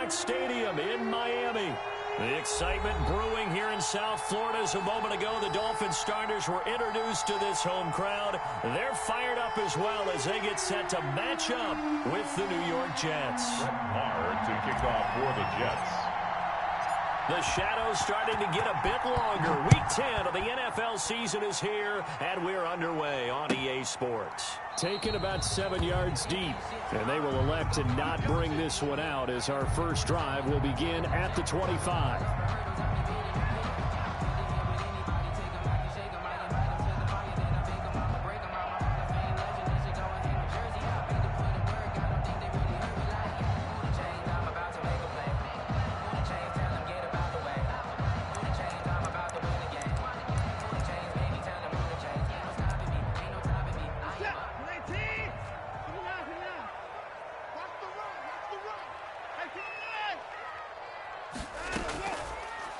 Rock Stadium in Miami. The excitement brewing here in South Florida. As a moment ago, the Dolphins starters were introduced to this home crowd. They're fired up as well as they get set to match up with the New York Jets. Hard to kick off for the Jets. The shadow's starting to get a bit longer. Week 10 of the NFL season is here, and we're underway on EA Sports. Taken about 7 yards deep, and they will elect to not bring this one out as our first drive will begin at the 25.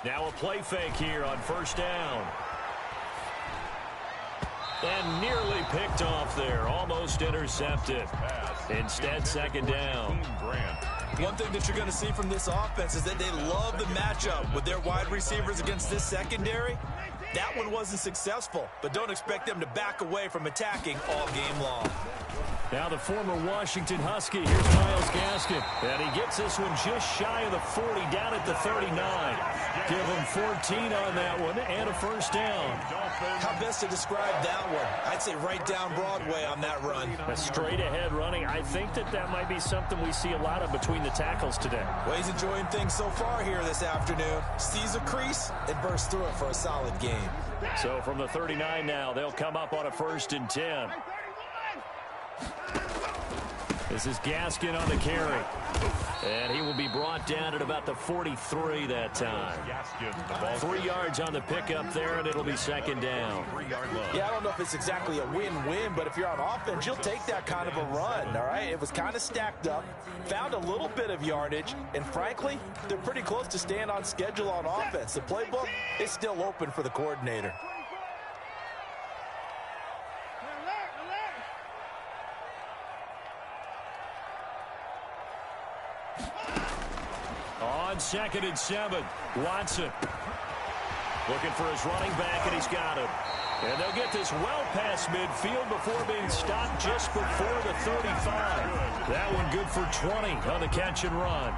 Now a play fake here on first down. And nearly picked off there. Almost intercepted. Instead, second down. One thing that you're going to see from this offense is that they love the matchup with their wide receivers against this secondary. That one wasn't successful, but don't expect them to back away from attacking all game long. Now the former Washington Husky. Here's Myles Gaskin. And he gets this one just shy of the 40, down at the 39. Give him 14 on that one and a first down. How best to describe that one? I'd say right down Broadway on that run. A straight ahead running. I think that might be something we see a lot of between the tackles today. Well, he's enjoying things so far here this afternoon. Sees a crease and bursts through it for a solid game. So from the 39 now, they'll come up on a 1st and 10. This is Gaskin on the carry. And he will be brought down at about the 43 that time. 3 yards on the pickup there, and it'll be second down. Yeah, I don't know if it's exactly a win-win, but if you're on offense, you'll take that kind of a run, all right? It was kind of stacked up, found a little bit of yardage, and frankly, they're pretty close to staying on schedule on offense. The playbook is still open for the coordinator. On 2nd and 7, Watson looking for his running back, and he's got him. And they'll get this well past midfield before being stopped just before the 35. That one good for 20 on the catch and run.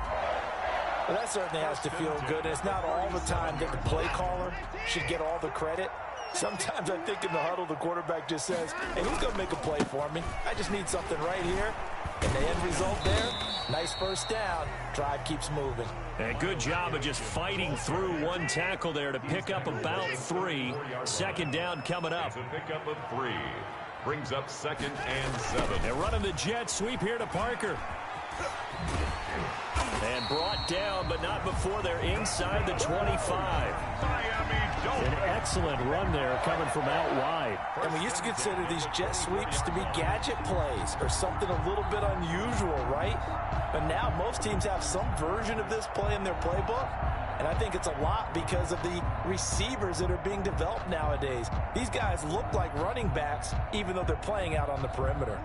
Well, that certainly has to feel good. It's not all the time that the play caller should get all the credit. Sometimes I think in the huddle, the quarterback just says, hey, who's going to make a play for me? I just need something right here. And the end result there, nice first down. Drive keeps moving. And good job of just fighting through one tackle there to pick up about 3. Second down coming up. Pick up of 3. Brings up 2nd and 7. They're running the jet sweep here to Parker. And brought down, but not before they're inside the 25. An excellent run there coming from out wide. And we used to consider these jet sweeps to be gadget plays or something a little bit unusual, right? But now most teams have some version of this play in their playbook. And I think it's a lot because of the receivers that are being developed nowadays. These guys look like running backs even though they're playing out on the perimeter.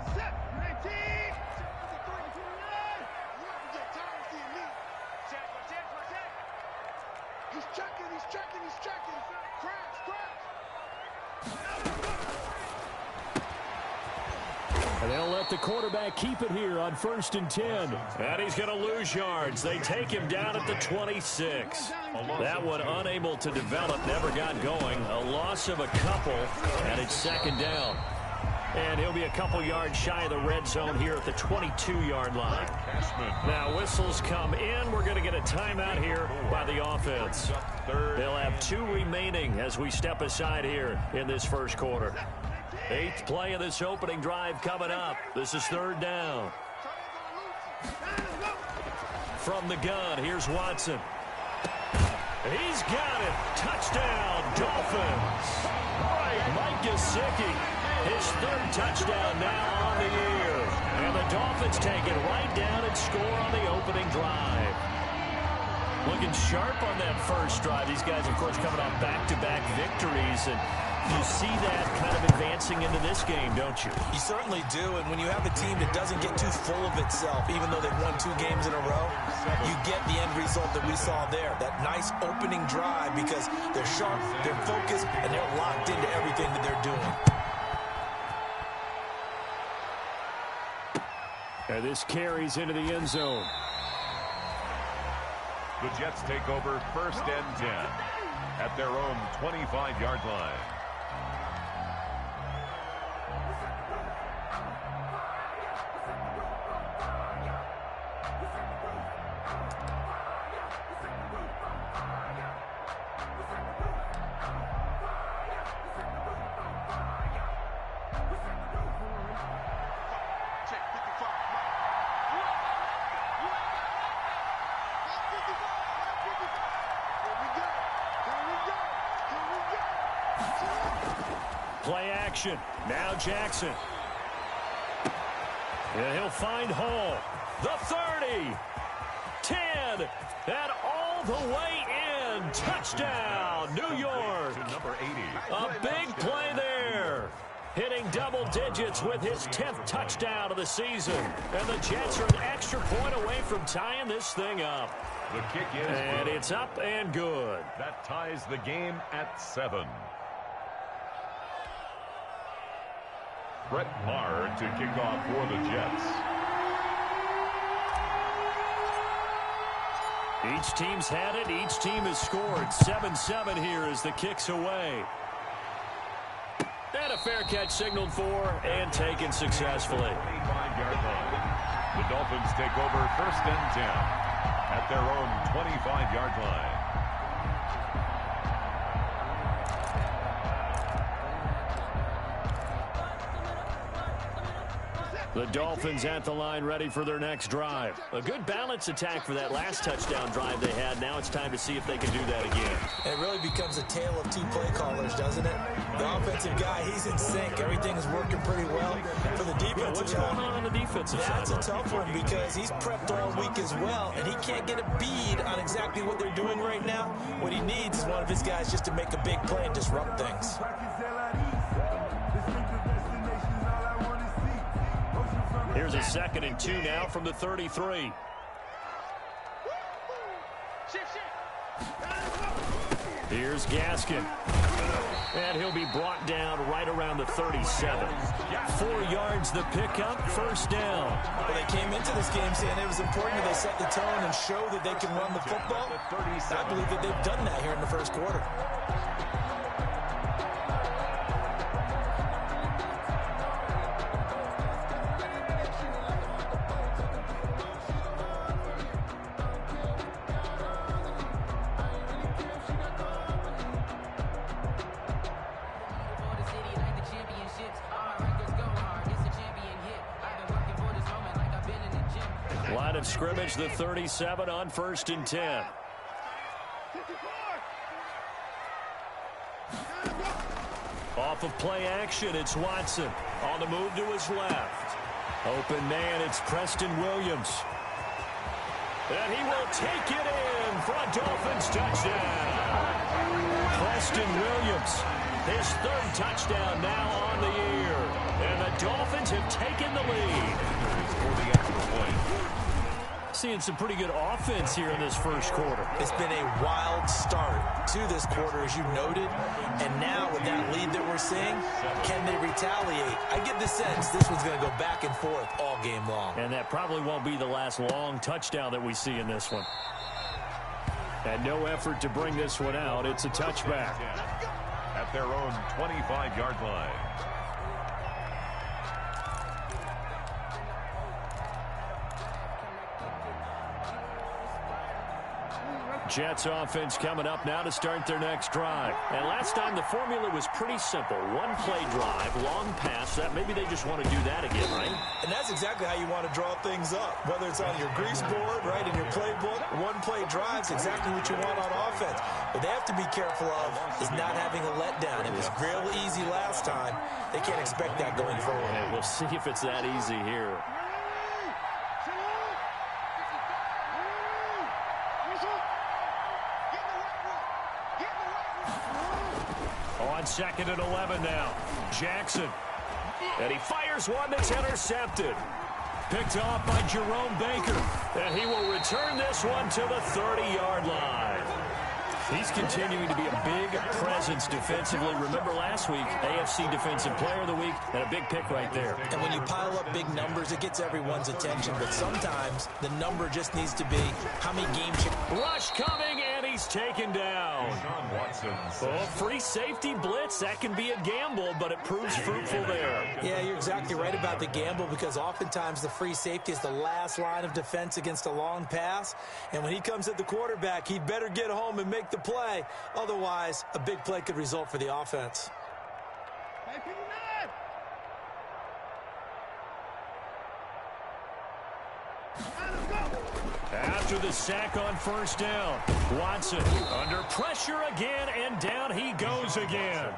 And they'll let the quarterback keep it here on 1st and 10. And he's going to lose yards. They take him down at the 26. That one unable to develop, never got going. A loss of a couple, and it's second down. And he'll be a couple yards shy of the red zone here at the 22-yard line. Now whistles come in. We're going to get a timeout here by the offense. They'll have 2 remaining as we step aside here in this first quarter. 8th play of this opening drive coming up. This is 3rd down. From the gun, here's Watson. He's got it. Touchdown, Dolphins. Mike Gesicki, his 3rd touchdown now on the year. And the Dolphins take it right down and score on the opening drive. Looking sharp on that first drive. These guys, of course, coming off back-to-back victories. And You see that kind of advancing into this game, don't you? You certainly do, and when you have a team that doesn't get too full of itself, even though they've won 2 games in a row, you get the end result that we saw there, that nice opening drive, because they're sharp, they're focused, and they're locked into everything that they're doing. And this carries into the end zone. The Jets take over 1st and 10 at their own 25-yard line. Play action. Now Jackson. And he'll find Hall. The 30. 10. And all the way in. Touchdown, New York. Number 80. A big play there. Hitting double digits with his 10th touchdown of the season. And the Jets are an extra point away from tying this thing up. The kick is And good. it's up and good. That ties the game at 7. Brett Maher to kick off for the Jets. Each team's had it. Each team has scored. 7-7 here as the kick's away. And a fair catch signaled for and taken successfully. 25-yard line. The Dolphins take over 1st and 10 at their own 25-yard line. The Dolphins at the line ready for their next drive. A good balance attack for that last touchdown drive they had. Now it's time to see if they can do that again. It really becomes a tale of 2 play callers, doesn't it? The offensive guy, he's in sync. Everything is working pretty well. For the defensive What's going on the defensive side? That's a tough one because he's prepped all week as well, and he can't get a bead on exactly what they're doing right now. What he needs is one of his guys just to make a big play and disrupt things. Here's a 2nd and 2 now from the 33. Here's Gaskin. And he'll be brought down right around the 37. 4 yards the pickup, 1st down. Well, they came into this game saying it was important that they set the tone and show that they can run the football. I believe that they've done that here in the 1st quarter. Line of scrimmage, the 37 on 1st and 10. Off of play action, it's Watson. On the move to his left. Open man, it's Preston Williams. And he will take it in for a Dolphins touchdown. Preston Williams, his 3rd touchdown now on the year. And the Dolphins have taken the lead. For the extra point. Seeing some pretty good offense here in this 1st quarter. It's been a wild start to this quarter, as you noted. And now with that lead that we're seeing, can they retaliate? I get the sense this one's going to go back and forth all game long. And that probably won't be the last long touchdown that we see in this one. And no effort to bring this one out. It's a touchback. At their own 25-yard line. Jets offense coming up now to start their next drive. And last time the formula was pretty simple. 1 play drive, long pass. That maybe they just want to do that again, right? And that's exactly how you want to draw things up. Whether it's on your grease board, right, in your playbook, 1 play drive's exactly what you want on offense. What they have to be careful of is not having a letdown. It was real easy last time. They can't expect that going forward. And we'll see if it's that easy here. On 2nd and 11 now. Jackson. And he fires one that's intercepted. Picked off by Jerome Baker. And he will return this one to the 30-yard line. He's continuing to be a big presence defensively. Remember last week, AFC Defensive Player of the Week, and a big pick right there. And when you pile up big numbers, it gets everyone's attention. But sometimes the number just needs to be how many games. Rush coming, and he's taken down. Oh, free safety blitz, that can be a gamble, but it proves fruitful there. Yeah, you're exactly right about the gamble, because oftentimes the free safety is the last line of defense against a long pass. And when he comes at the quarterback, he'd better get home and make the play. Otherwise, a big play could result for the offense. After the sack on 1st down, Watson under pressure again, and down he goes again.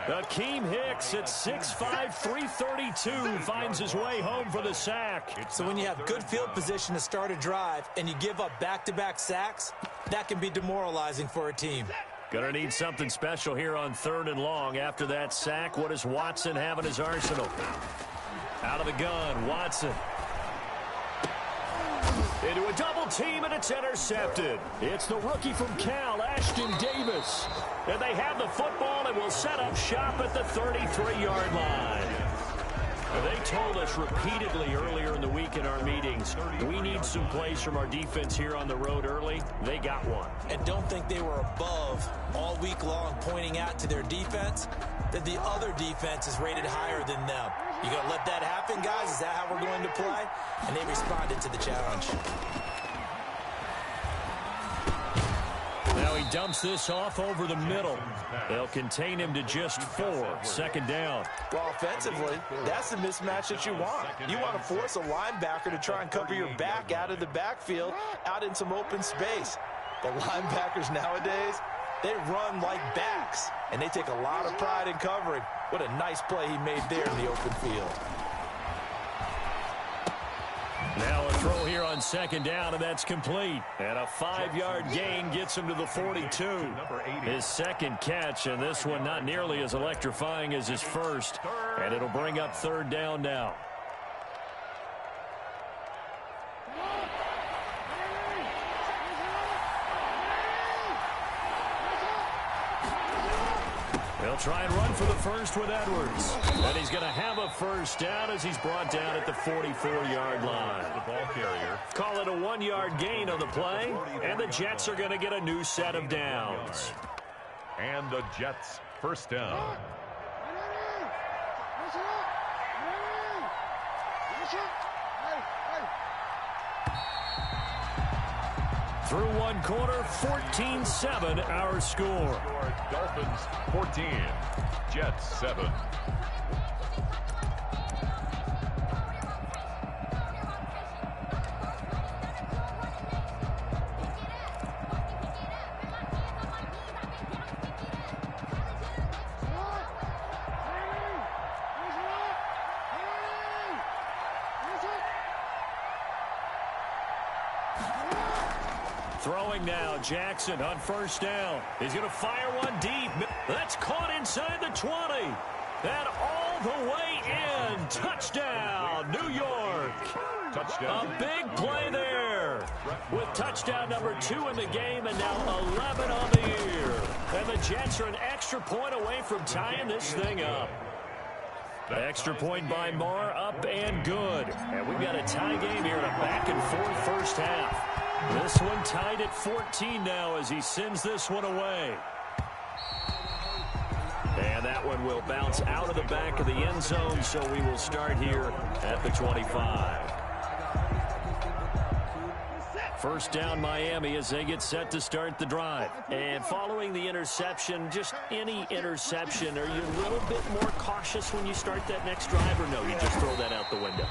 Akeem Hicks at 6'5", 332 finds his way home for the sack. So when you have good field position to start a drive and you give up back-to-back sacks, that can be demoralizing for a team. Gonna need something special here on 3rd and long. After that sack, what does Watson have in his arsenal? Out of the gun, Watson. Into a double team, and it's intercepted. It's the rookie from Cal, Ashton Davis. And they have the football and will set up shop at the 33-yard line. They told us repeatedly earlier in the week in our meetings, we need some plays from our defense here on the road early. They got one. And don't think they were above all week long, pointing out to their defense that the other defense is rated higher than them. You gonna let that happen, guys? Is that how we're going to play? And they responded to the challenge. Now he dumps this off over the middle. They'll contain him to just 4. 2nd down. Well, offensively, that's the mismatch that you want. You want to force a linebacker to try and cover your back out of the backfield, out in some open space. The linebackers nowadays, they run like backs, and they take a lot of pride in covering. What a nice play he made there in the open field. Now a throw here on 2nd down, and that's complete. And a 5-yard gain gets him to the 42. His 2nd catch, and this one not nearly as electrifying as his first. And it'll bring up 3rd down now. They'll try and run for the first with Edwards. And he's going to have a 1st down as he's brought down at the 44-yard line. The ball carrier. Call it a 1-yard gain on the play, and the Jets are going to get a new set of downs. And the Jets 1st down. Through 1 quarter, 14-7 our score. Dolphins 14, Jets 7. Throwing now, Jackson on 1st down. He's going to fire one deep. That's caught inside the 20. And all the way in. Touchdown, New York. Touchdown. A big play there. With touchdown number 2 in the game, and now 11 on the year. And the Jets are an extra point away from tying this thing up. Extra point by Marr, up and good. And we've got a tie game here in a back-and-forth first half. This one tied at 14 now as he sends this one away. And that one will bounce out of the back of the end zone, so we will start here at the 25. 1st down Miami as they get set to start the drive. And following the interception, just any interception, are you a little bit more cautious when you start that next drive, or no, you just throw that out the window?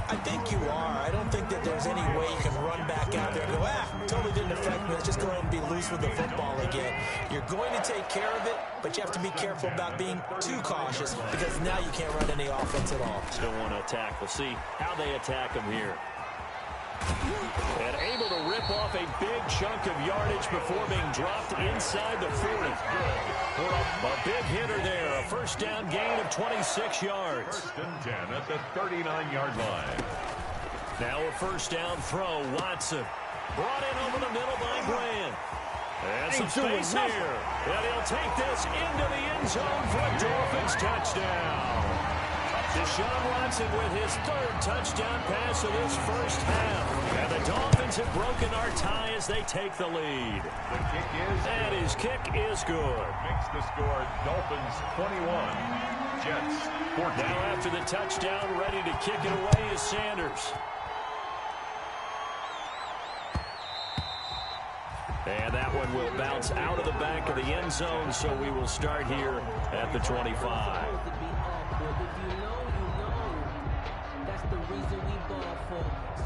I think you are. I don't think that there's any way you can run back out there and go, totally didn't affect me. Let's just go ahead and be loose with the football again. You're going to take care of it, but you have to be careful about being too cautious, because now you can't run any offense at all. Still want to attack. We'll see how they attack them here. And able to rip off a big chunk of yardage before being dropped inside the 40. A big hitter there. A first down gain of 26 yards. First and 10 at the 39-yard line. Now a first down throw. Watson brought in over the middle by Grant. And some space here. And he'll take this into the end zone for a Dolphins touchdown. Deshaun Watson with his third touchdown pass of this first half. And the Dolphins have broken our tie as they take the lead. The kick is... And his kick is good. Makes the score Dolphins 21, Jets 14. Now after the touchdown, ready to kick it away is Sanders. And that one will bounce out of the back of the end zone, so we will start here at the 25.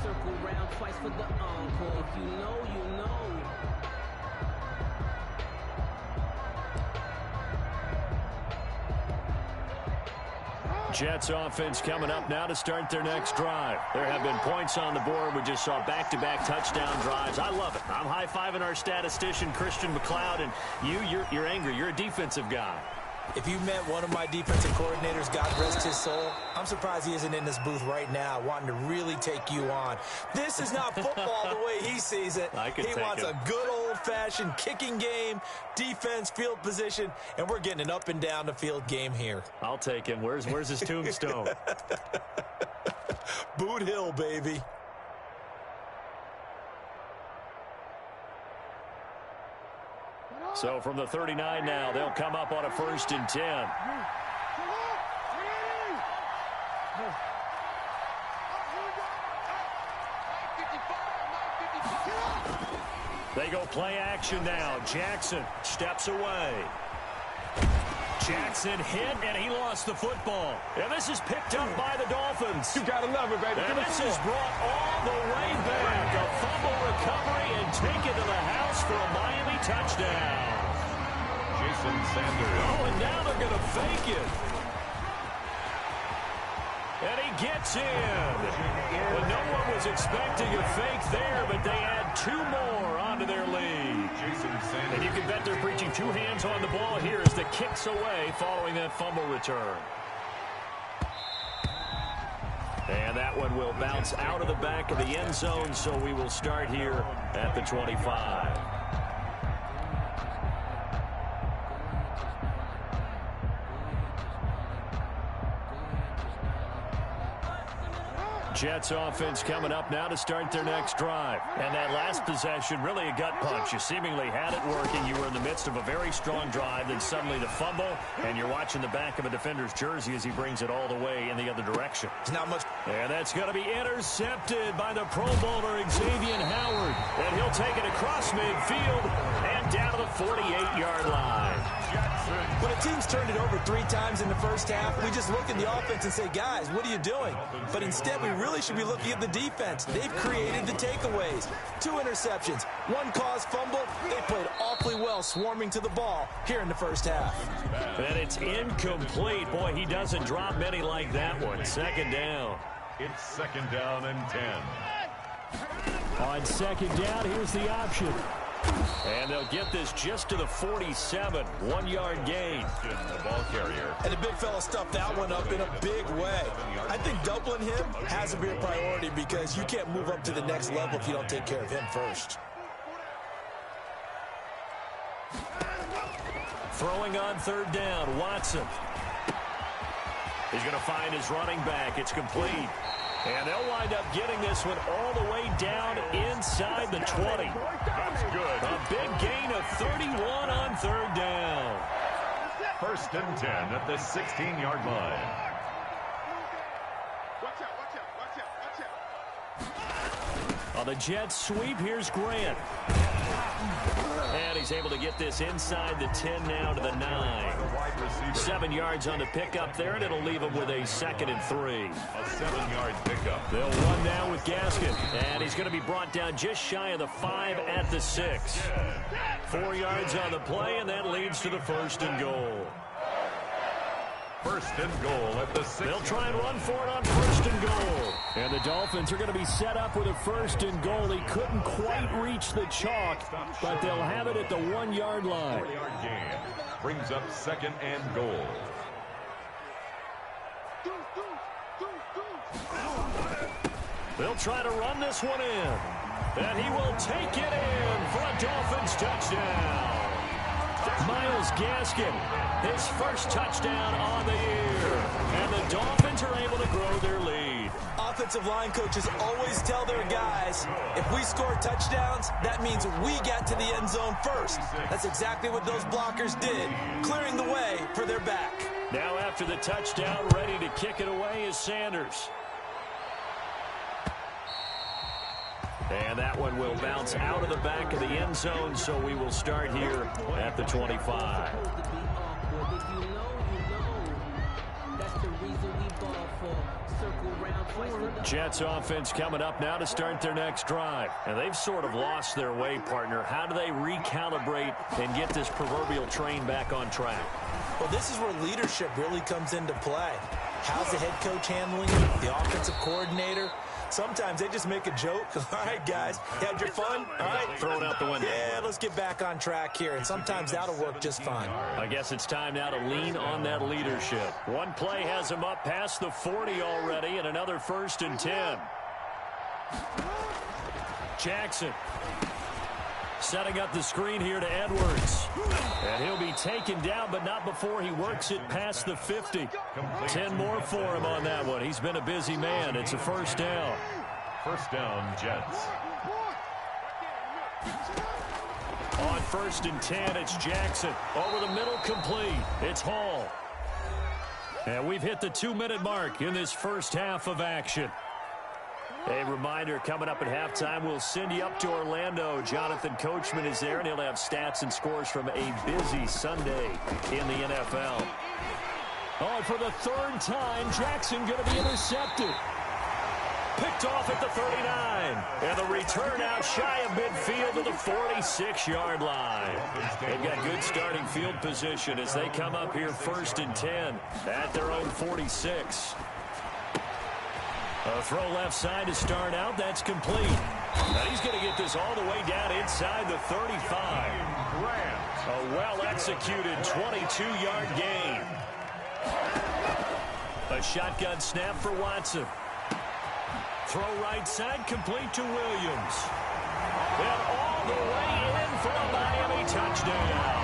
Circle round twice for the encore. If you know, you know. Jets offense coming up now to start their next drive. There have been points on the board. We just saw back-to-back touchdown drives. I love it. I'm high-fiving our statistician, Christian McLeod, and you're angry. You're a defensive guy. If you met one of my defensive coordinators, God rest his soul, I'm surprised he isn't in this booth right now wanting to really take you on. This is not football the way he sees it. He wants a good old-fashioned kicking game, defense, field position, and we're getting an up and down the field game here. I'll take him. Where's his tombstone? Boot Hill, baby. So from the 39 now, they'll come up on a first and 10. They go play action now. Jackson steps away. Jackson hit, and he lost the football. And this is picked up by the Dolphins. You gotta love it, baby. And this is brought all the way back. A fumble recovery and taken to the house for a Miami touchdown. Jason Sanders. Oh, and now they're going to fake it. And he gets in. Well, no one was expecting a fake there, but they add two more onto their lead. Jason Sanders. And you can bet they're preaching two hands on the ball here as the kick's away following that fumble return. And that one will bounce out of the back of the end zone, so we will start here at the 25. Jets offense coming up now to start their next drive. And that last possession, really a gut punch. You seemingly had it working. You were in the midst of a very strong drive. Then suddenly the fumble, and you're watching the back of a defender's jersey as he brings it all the way in the other direction. It's not much. And that's going to be intercepted by the Pro Bowler, Xavier Howard. And he'll take it across midfield and down to the 48-yard line. When a team's turned it over 3 times in the first half, we just look at the offense and say, guys, what are you doing? But instead, we really should be looking at the defense. They've created the takeaways. 2 interceptions, 1 caused fumble. They played awfully well swarming to the ball here in the first half. And it's incomplete. Boy, he doesn't drop many like that one. Second down. It's second down and 10. On second down, here's the option. And they'll get this just to the 47, 1-yard gain. The ball carrier. And the big fella stuffed that one up in a big way. I think doubling him has to be a priority because you can't move up to the next level if you don't take care of him first. Throwing on third down, Watson. He's going to find his running back. It's complete. And they'll wind up getting this one all the way down inside the 20. That's good. A big gain of 31 on third down. First and 10 at the 16-yard line. On the Jets sweep, here's Grant. And he's able to get this inside the 10 now to the 9. 7 yards on the pickup there, and it'll leave him with a 2nd and 3. A 7-yard pickup. They'll run now with Gaskin, and he's going to be brought down just shy of the 5 at the 6. 4 yards on the play, and that leads to the 1st and goal. First and goal at the 6. They'll try and run for it on first and goal. And the Dolphins are going to be set up with a first and goal. He couldn't quite reach the chalk, but they'll have it at the 1-yard line. 4-yard gain brings up second and goal. They'll try to run this one in. And he will take it in for a Dolphins touchdown. Myles Gaskin, his first touchdown on the year. And the Dolphins are able to grow their lead. Offensive line coaches always tell their guys, if we score touchdowns, that means we get to the end zone first. That's exactly what those blockers did, clearing the way for their back. Now after the touchdown, ready to kick it away is Sanders. And that one will bounce out of the back of the end zone, so we will start here at the 25. Jets offense coming up now to start their next drive. And they've sort of lost their way, partner. How do they recalibrate and get this proverbial train back on track? Well, this is where leadership really comes into play. How's the head coach handling it? The offensive coordinator? Sometimes they just make a joke. All right, guys, you had your fun? All right. Throw it out the window. Yeah, let's get back on track here, and sometimes that'll work just fine. I guess it's time now to lean on that leadership. One play has him up past the 40 already, and another first and 10. Jackson setting up the screen here to Edwards. And he'll be taken down, but not before he works it past the 50. 10 more for him on that one. He's been a busy man. It's a first down. First down, Jets. On first and 10, it's Jackson. Over the middle, complete. It's Hall. And we've hit the 2-minute mark in this first half of action. A reminder, coming up at halftime, we'll send you up to Orlando. Jonathan Coachman is there, and he'll have stats and scores from a busy Sunday in the NFL. Oh, and for the third time, Jackson going to be intercepted. Picked off at the 39. And the return out shy of midfield to the 46-yard line. They've got good starting field position as they come up here first and 10 at their own 46. A throw left side to start out. That's complete. Now he's going to get this all the way down inside the 35. A well-executed 22-yard gain. A shotgun snap for Watson. Throw right side, complete to Williams. And all the way in for a Miami touchdown.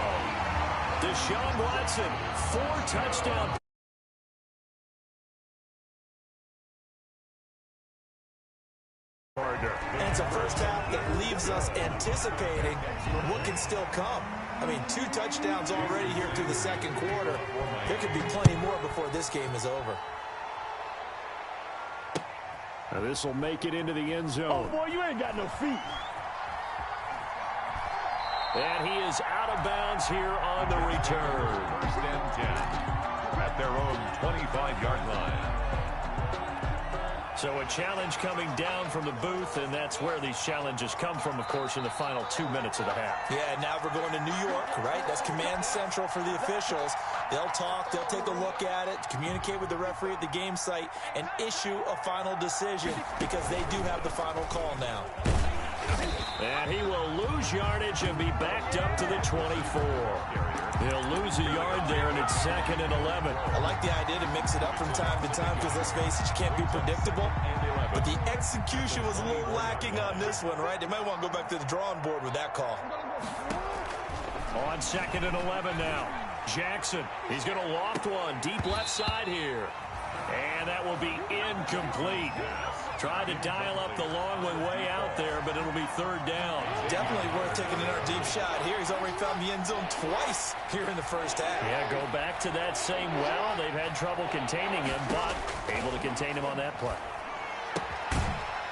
Deshaun Watson, 4 touchdowns. And it's a first half that leaves us anticipating what can still come. I mean, 2 touchdowns already here through the second quarter. There could be plenty more before this game is over. Now this will make it into the end zone. Oh, boy, you ain't got no feet. And he is out of bounds here on the return. First and 10 at their own 25-yard line. So a challenge coming down from the booth, and that's where these challenges come from, of course, in the final 2 minutes of the half. Yeah, now we're going to New York, right? That's command central for the officials. They'll talk, they'll take a look at it, communicate with the referee at the game site, and issue a final decision because they do have the final call now. And he will lose yardage and be backed up to the 24. He'll lose a yard there, and it's 2nd and 11. I like the idea to mix it up from time to time because, let's face it, you can't be predictable. But the execution was a little lacking on this one, right? They might want to go back to the drawing board with that call. On 2nd and 11 now. Jackson, he's going to loft one deep left side here. And that will be incomplete. Tried to dial up the long one way out there, but it'll be 3rd down. Definitely worth taking another deep shot here. He's already found the end zone twice here in the first half. Yeah, go back to that same well. They've had trouble containing him, but able to contain him on that play.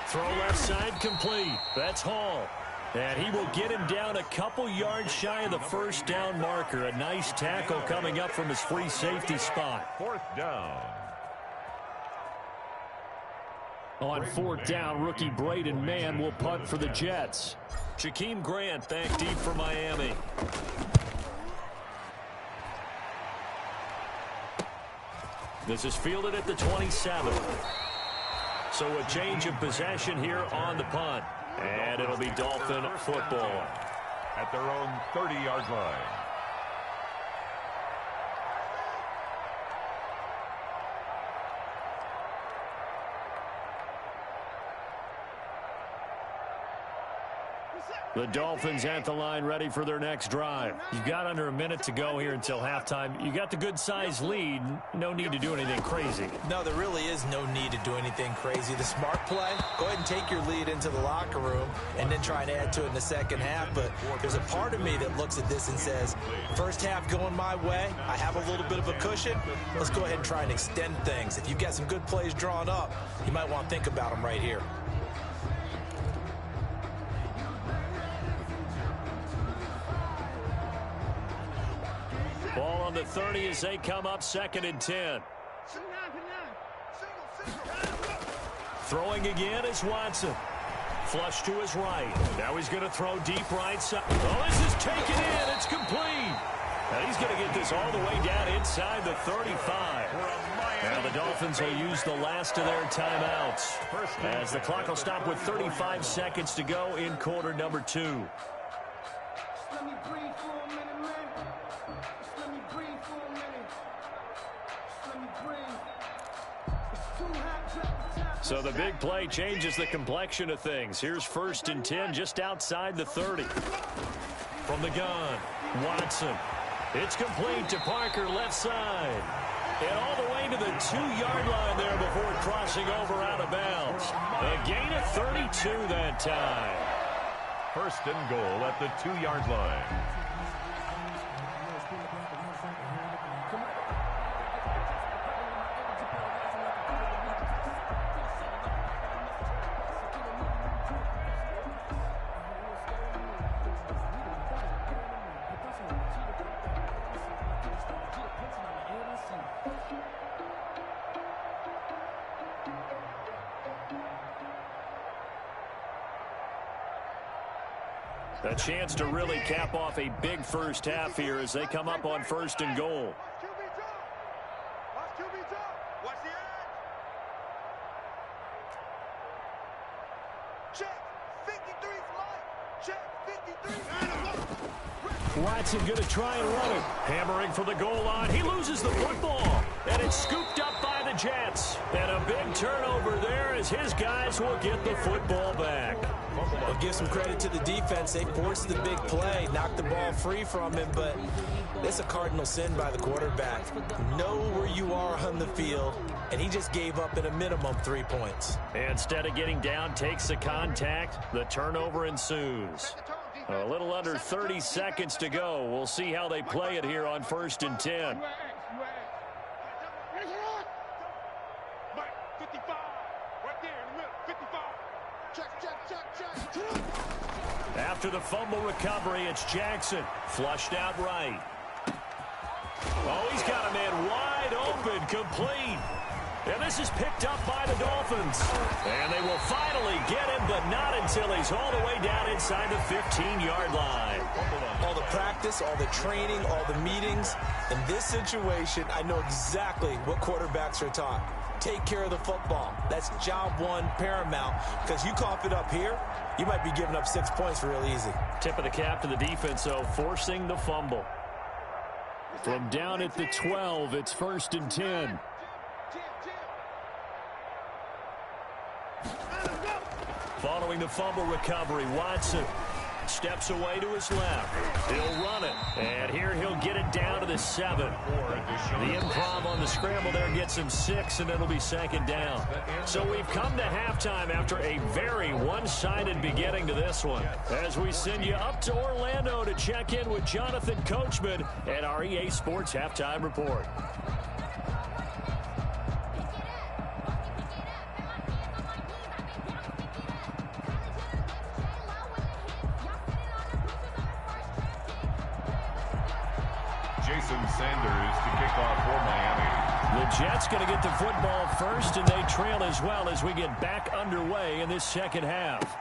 Throw left side complete. That's Hall. And he will get him down a couple yards shy of the first down marker. A nice tackle coming up from his free safety spot. 4th down. On 4th down, rookie Braden Mann will punt for the Jets. Jakeem Grant back deep for Miami. This is fielded at the 27. So a change of possession here on the punt. And it'll be Dolphin football. At their own 30-yard line. The Dolphins at the line ready for their next drive. You've got under a minute to go here until halftime. You got the good-sized lead. No need to do anything crazy. No, there really is no need to do anything crazy. The smart play, go ahead and take your lead into the locker room and then try and add to it in the second half. But there's a part of me that looks at this and says, first half going my way, I have a little bit of a cushion. Let's go ahead and try and extend things. If you've got some good plays drawn up, you might want to think about them right here. Ball on the 30 as they come up 2nd and 10. Throwing again is Watson. Flush to his right. Now he's going to throw deep right side. Oh, this is taken in. It's complete. And he's going to get this all the way down inside the 35. Now the Dolphins will use the last of their timeouts as the clock will stop with 35 seconds to go in quarter number 2. So the big play changes the complexion of things. Here's 1st and 10 just outside the 30. From the gun, Watson. It's complete to Parker left side. And all the way to the 2-yard line there before crossing over out of bounds. A gain of 32 that time. 1st and goal at the 2-yard line. A chance to really cap off a big first half here as they come up on 1st and goal. Watson going to try and run it. Hammering for the goal line. He loses the football. And it's scooped up by the Jets. And a big turnover there as his guys will get the football back. Well, give some credit to the defense. They forced the big play, knocked the ball free from him, but it's a cardinal sin by the quarterback. Know where you are on the field, and he just gave up at a minimum 3 points. Instead of getting down, takes the contact. The turnover ensues. A little under 30 seconds to go. We'll see how they play it here on 1st and 10. After the fumble recovery, it's Jackson. Flushed out right. Oh, he's got a man wide open, complete. And this is picked up by the Dolphins. And they will finally get him, but not until he's all the way down inside the 15-yard line. All the practice, all the training, all the meetings. In this situation, I know exactly what quarterbacks are taught. Take care of the football. That's job one, paramount. Because you cough it up here, you might be giving up 6 points real easy. Tip of the cap to the defense, though, forcing the fumble. From down at the 12, it's 1st and 10. Following the fumble recovery, Watson steps away to his left. He'll run it, and here he'll get it down to the 7. The improv on the scramble there gets him 6, and it'll be 2nd down. So we've come to halftime after a very one-sided beginning to this one. As we send you up to Orlando to check in with Jonathan Coachman and our EA Sports Halftime Report. Sanders to kick off for Miami. The Jets going to get the football first, and they trail as well as we get back underway in this second half.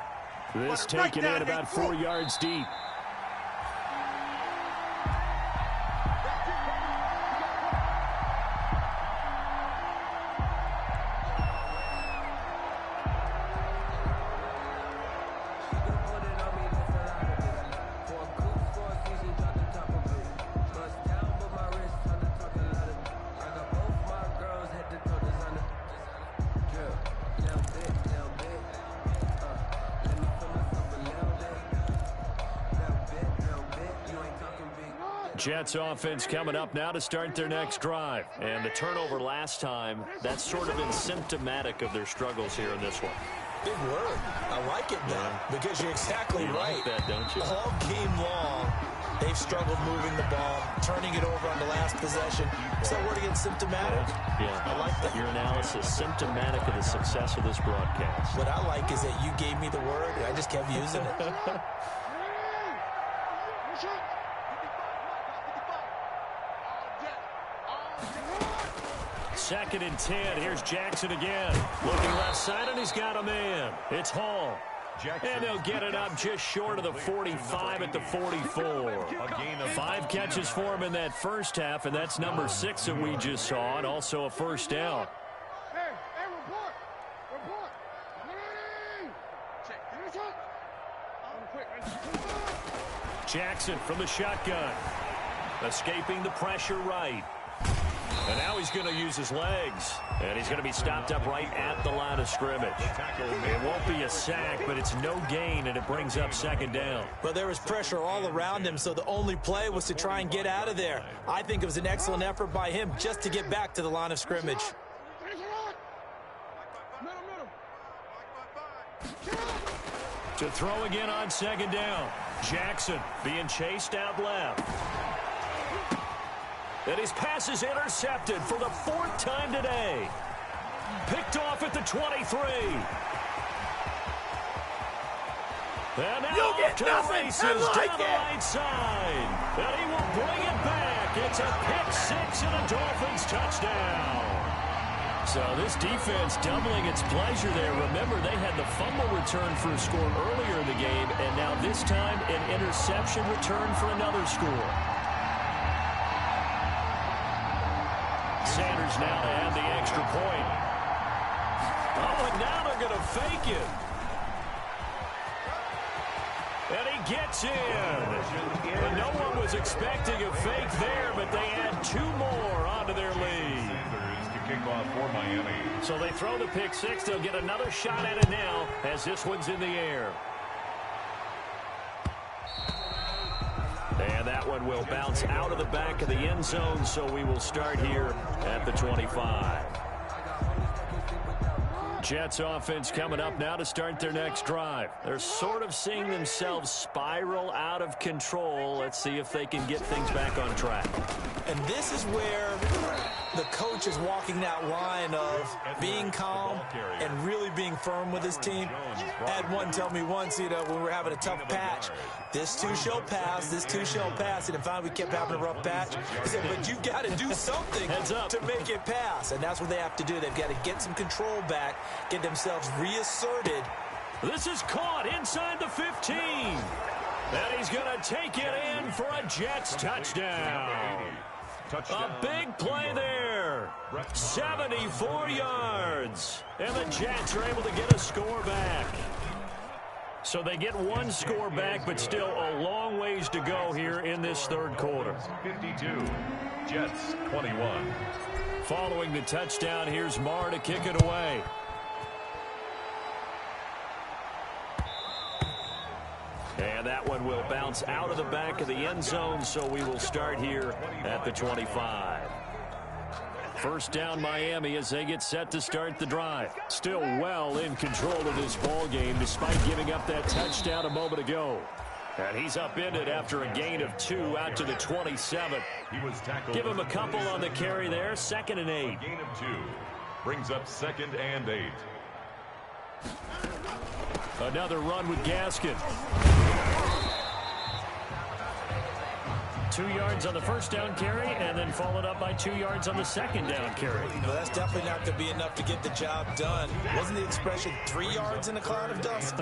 This taken in about 4 yards deep. Jets offense coming up now to start their next drive. And the turnover last time, that's sort of been symptomatic of their struggles here in this one. Big word. I like it, though, because you're exactly right. Like that, don't you? All game long, they've struggled moving the ball, turning it over on the last possession. So word again, symptomatic. Yeah, I like that. Your analysis, symptomatic of the success of this broadcast. What I like is that you gave me the word, and I just kept using it. Second and 10. Here's Jackson again. Looking left side, and he's got a man. It's Hall. And they'll get it up just short of the 45 at the 44. 5 catches for him in that first half, and that's number 6 that we just saw, and also a first down. Jackson from the shotgun. Escaping the pressure right. And now he's going to use his legs. And he's going to be stopped up right at the line of scrimmage. It won't be a sack, but it's no gain, and it brings up second down. Well, there was pressure all around him, so the only play was to try and get out of there. I think it was an excellent effort by him just to get back to the line of scrimmage. To throw again on second down. Jackson being chased out left. And his pass is intercepted for the 4th time today. Picked off at the 23. And now off to the races down the right side. And he will bring it back. It's a pick-6 and a Dolphins touchdown. So this defense doubling its pleasure there. Remember, they had the fumble return for a score earlier in the game, and now this time an interception return for another score. Sanders now to add the extra point. Oh, and now they're going to fake it. And he gets in. And no one was expecting a fake there, but they add 2 more onto their lead. Kickoff for Miami. So they throw the pick-6. They'll get another shot at it now as this one's in the air. And that one will bounce out of the back of the end zone, so we will start here at the 25. Jets offense coming up now to start their next drive. They're sort of seeing themselves spiral out of control. Let's see if they can get things back on track. And this is where the coach is walking that line of being calm and really being firm with his team. I had one tell me once, when we were having a tough patch, this too shall pass, this too shall pass. And finally we kept having a rough patch. He said, but you got to do something to make it pass. And that's what they have to do. They've got to get some control back, get themselves reasserted. This is caught inside the 15. And he's going to take it in for a Jets touchdown. A big play there. 74 yards. And the Jets are able to get a score back. So they get 1 score back, but still a long ways to go here in this third quarter. 52, Jets 21. Following the touchdown, here's Marr to kick it away. And that one will bounce out of the back of the end zone, so we will start here at the 25. First down Miami as they get set to start the drive. Still well in control of this ball game despite giving up that touchdown a moment ago. And he's upended after a gain of 2 out to the 27. Give him a couple on the carry there. 2nd and 8. Gain of 2 brings up 2nd and 8. Another run with Gaskin. 2 yards on the first down carry, and then followed up by 2 yards on the second down carry. Well, that's definitely not going to be enough to get the job done. Wasn't the expression 3 yards in a cloud of dust?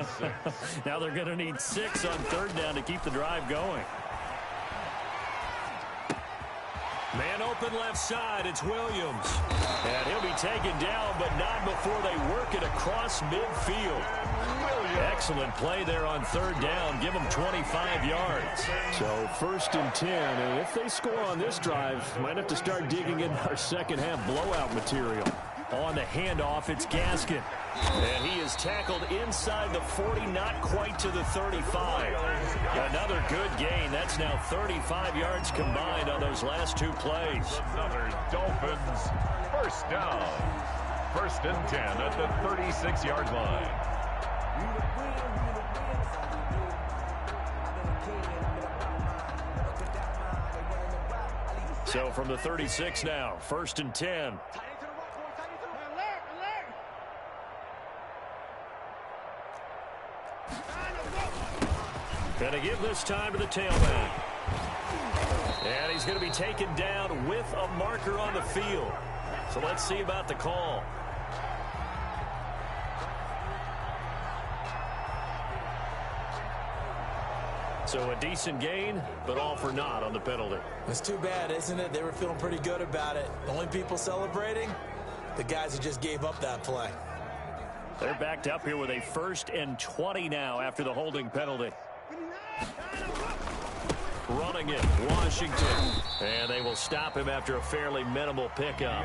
Now they're going to need 6 on 3rd down to keep the drive going. Man open left side, it's Williams. And he'll be taken down, but not before they work it across midfield. Excellent play there on 3rd down. Give them 25 yards. So 1st and 10, and if they score on this drive, might have to start digging in our second half blowout material. On the handoff, it's Gaskin. And he is tackled inside the 40, not quite to the 35. Another good gain. That's now 35 yards combined on those last two plays. Another Dolphins first down. 1st and 10 at the 36-yard line. So from the 36 now, 1st and 10. Going to give this time to the tailback. And he's going to be taken down with a marker on the field. So let's see about the call. So a decent gain, but all for naught on the penalty. It's too bad, isn't it? They were feeling pretty good about it. The only people celebrating, the guys who just gave up that play. They're backed up here with a 1st and 20 now after the holding penalty. Running it, Washington. And they will stop him after a fairly minimal pickup.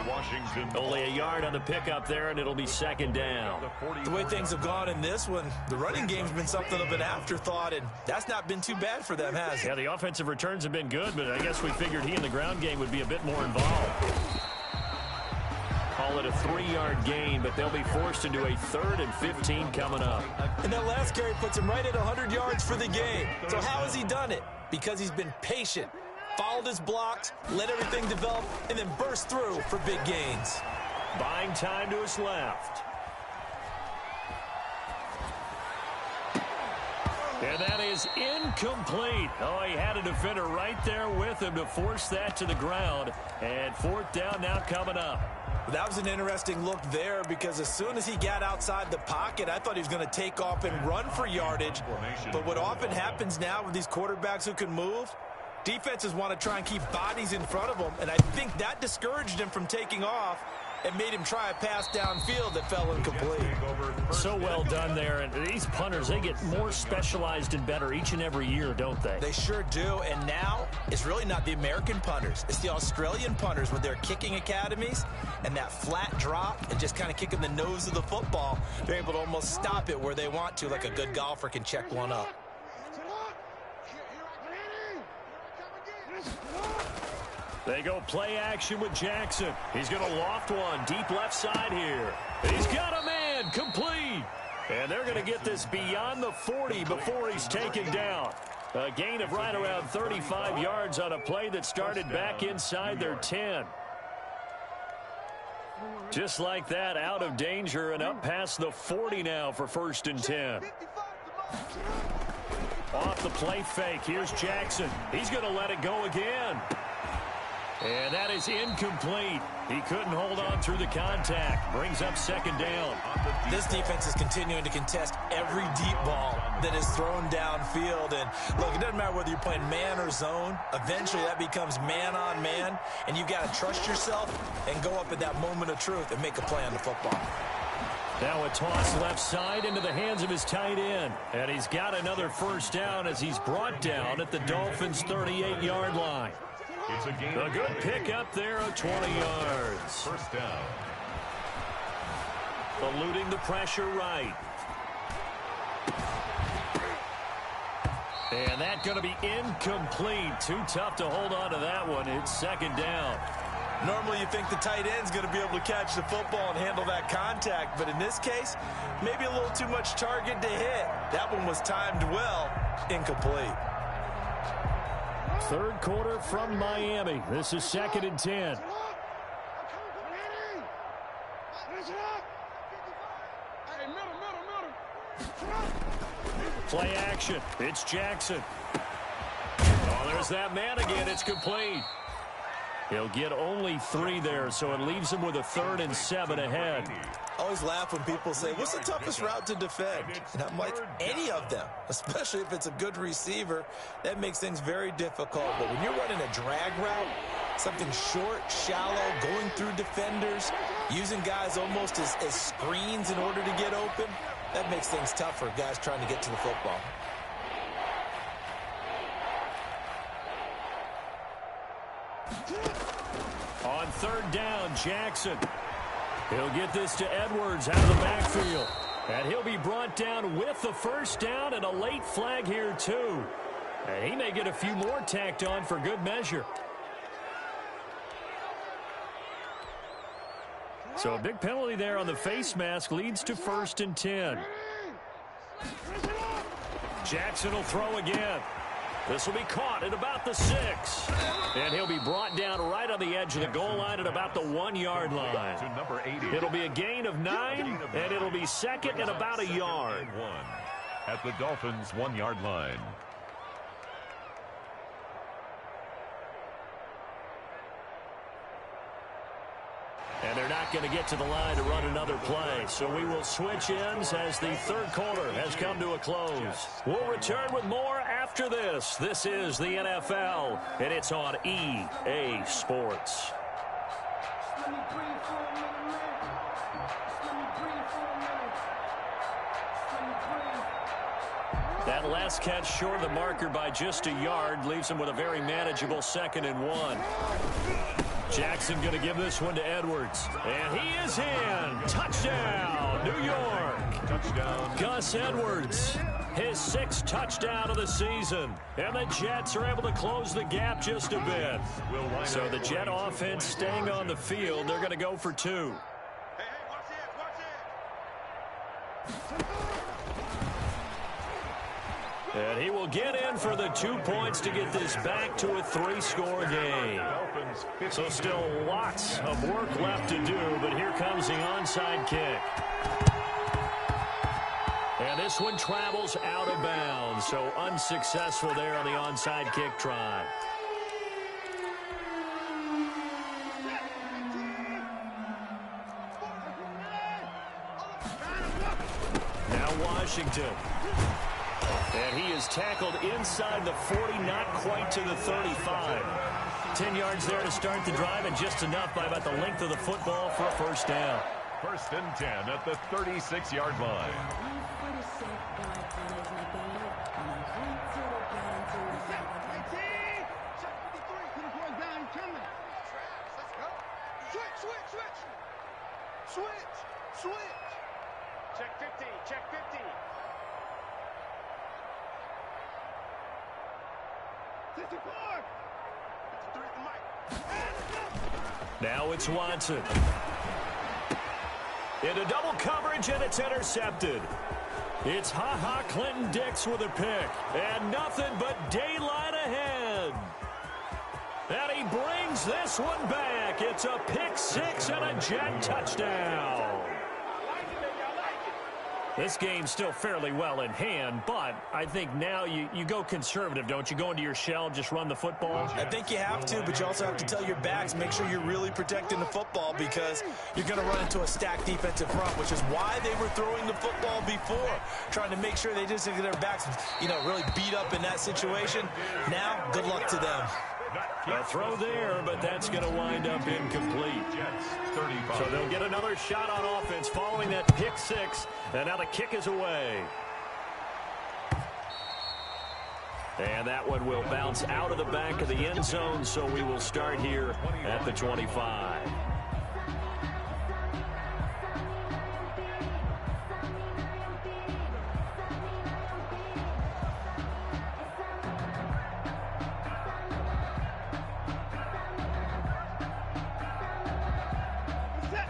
Washington. Only a yard on the pickup there, and it'll be 2nd down. The way things have gone in this one, the running game's been something of an afterthought, and that's not been too bad for them, has it? Yeah, the offensive returns have been good, but I guess we figured he in the ground game would be a bit more involved. Call it a 3-yard gain, but they'll be forced into a 3rd and 15 coming up. And that last carry puts him right at 100 yards for the game. So how has he done it? Because he's been patient, followed his blocks, let everything develop, and then burst through for big gains. Buying time to his left. And that is incomplete. Oh, he had a defender right there with him to force that to the ground. And 4th down now coming up. That was an interesting look there because as soon as he got outside the pocket, I thought he was going to take off and run for yardage. But what often happens now with these quarterbacks who can move, defenses want to try and keep bodies in front of them, and I think that discouraged him from taking off and made him try a pass downfield that fell incomplete. So well done there. And these punters, they get more specialized and better each and every year, don't they? They sure do. And now it's really not the American punters. It's the Australian punters with their kicking academies and that flat drop and just kind of kicking the nose of the football. They're able to almost stop it where they want to, like a good golfer can check one up. They go play action with Jackson. He's going to loft one deep left side here. He's got a man complete. And they're going to get this beyond the 40 before he's taken down. A gain of right around 35 yards on a play that started back inside their 10. Just like that, out of danger and up past the 40 now for 1st and 10. Off the play fake, here's Jackson. He's going to let it go again. And that is incomplete. He couldn't hold on through the contact. Brings up 2nd down. This defense is continuing to contest every deep ball that is thrown downfield. And look, it doesn't matter whether you're playing man or zone. Eventually that becomes man on man. And you've got to trust yourself and go up at that moment of truth and make a play on the football. Now a toss left side into the hands of his tight end. And he's got another 1st down as he's brought down at the Dolphins' 38-yard line. It's a good pick up there of 20 yards. 1st down. Eluding the pressure right. And that going to be incomplete. Too tough to hold on to that one. It's 2nd down. Normally you think the tight end's going to be able to catch the football and handle that contact. But in this case, maybe a little too much target to hit. That one was timed well. Incomplete. 3rd quarter from Miami. This is 2nd and 10. Play action. It's Jackson. Oh, there's that man again. It's complete. He'll get only 3 there, so it leaves him with a 3rd and 7 ahead. I always laugh when people say, what's the toughest route to defend? And I'm like, any of them, especially if it's a good receiver. That makes things very difficult. But when you're running a drag route, something short, shallow, going through defenders, using guys almost as screens in order to get open, that makes things tough for guys trying to get to the football. On 3rd down, Jackson. He'll get this to Edwards out of the backfield. And he'll be brought down with the first down and a late flag here, too. And he may get a few more tacked on for good measure. So a big penalty there on the face mask leads to 1st and 10. Jackson will throw again. This will be caught at about the 6. And he'll be brought down right on the edge of the goal line at about the 1-yard line. To number 80. It'll be a gain of 9, and it'll be second and about a yard. At the Dolphins' 1-yard line. And they're not going to get to the line to run another play. So we will switch ends as the third quarter has come to a close. We'll return with more after this. This is the NFL, and it's on EA Sports. That last catch short of the marker by just a yard leaves him with a very manageable 2nd and 1. Jackson going to give this one to Edwards. And he is in. Touchdown, New York. Touchdown. Gus Edwards, his 6th touchdown of the season. And the Jets are able to close the gap just a bit. So the Jet offense staying on the field. They're going to go for 2. And he will get in for the 2 points to get this back to a 3-score game. So still lots of work left to do, but here comes the onside kick. And this one travels out of bounds, so unsuccessful there on the onside kick try. Now Washington. And he is tackled inside the 40, not quite to the 35. 10 yards there to start the drive, and just enough by about the length of the football for a first down. 1st and 10 at the 36-yard line. Switch. Check 50, check 50. 54. 53 at the mic. Now it's Watson. Into double coverage, and it's intercepted. It's Ha-Ha Clinton-Dix with a pick. And nothing but daylight ahead. And he brings this one back. It's a pick 6 and a Jet touchdown. This game's still fairly well in hand, but I think now you go conservative, don't you? Go into your shell, just run the football? I think you have to, but you also have to tell your backs, make sure you're really protecting the football, because you're going to run into a stacked defensive front, which is why they were throwing the football before, trying to make sure they just get their backs, really beat up in that situation. Now, good luck to them. A throw there, but that's going to wind up incomplete. So they'll get another shot on offense following that pick 6, and now the kick is away. And that one will bounce out of the back of the end zone, so we will start here at the 25.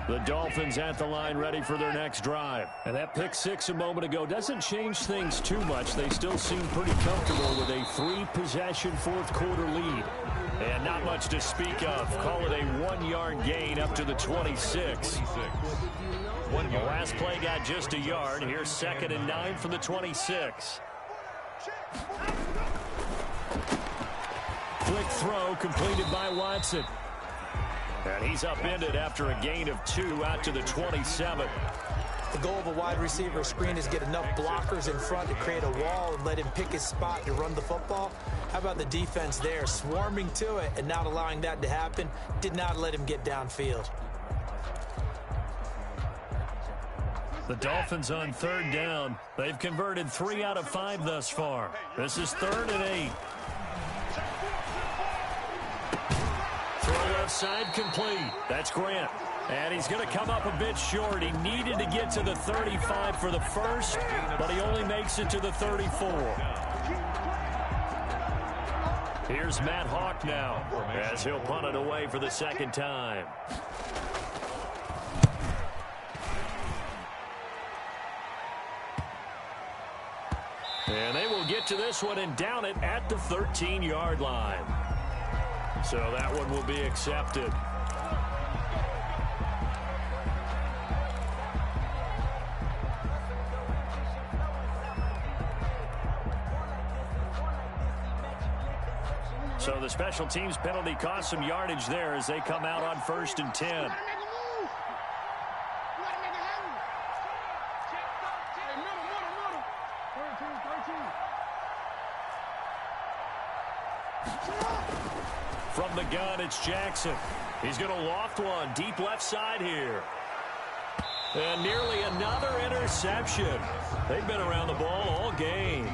The Dolphins at the line, ready for their next drive. And that pick 6 a moment ago doesn't change things too much. They still seem pretty comfortable with a 3-possession fourth-quarter lead. And not much to speak of. Call it a 1-yard gain up to the 26. The last play got just a yard. Here's 2nd and 9 from the 26. Quick throw completed by Watson. And he's upended after a gain of 2 out to the 27. The goal of a wide receiver screen is get enough blockers in front to create a wall and let him pick his spot to run the football. How about the defense there, swarming to it and not allowing that to happen? Did not let him get downfield. The Dolphins on 3rd down. They've converted 3 out of 5 thus far. This is 3rd and 8. Throw left side complete. That's Grant. And he's going to come up a bit short. He needed to get to the 35 for the first, but he only makes it to the 34. Here's Matt Hawk now, as he'll punt it away for the second time. And they will get to this one and down it at the 13-yard line. So that one will be accepted. So the special teams penalty cost some yardage there as they come out on 1st and 10. From the gun, it's Jackson. He's going to loft one deep left side here. And nearly another interception. They've been around the ball all game.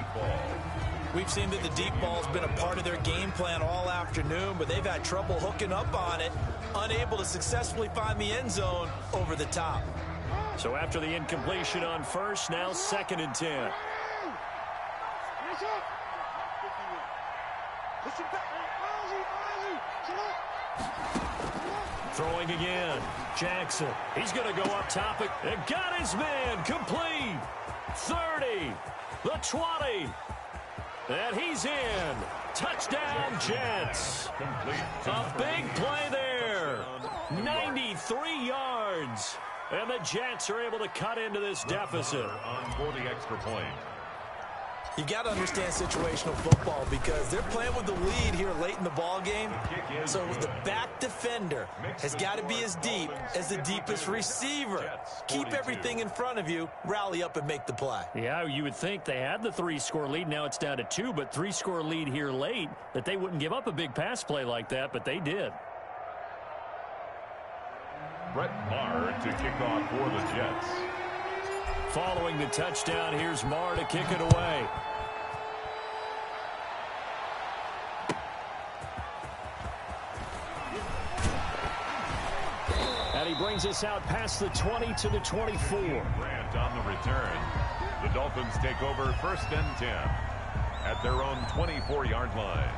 We've seen that the deep ball's been a part of their game plan all afternoon, but they've had trouble hooking up on it, unable to successfully find the end zone over the top. So after the incompletion on 1st, now 2nd and 10. Throwing again. Jackson. He's going to go up top and got his man complete. 30. The 20. And he's in. Touchdown, Jets. A big play there. 93 yards. And the Jets are able to cut into this deficit. For the extra point. You got to understand situational football because they're playing with the lead here late in the ball game. So the back defender has got to be as deep as the deepest receiver. Keep everything in front of you, rally up and make the play. Yeah, you would think they had the 3-score lead. Now it's down to 2, but 3-score lead here late, that they wouldn't give up a big pass play like that, but they did. Brett Maher to kick off for the Jets. Following the touchdown, here's Maher to kick it away. And he brings us out past the 20 to the 24. Grant on the return. The Dolphins take over 1st and 10 at their own 24-yard line.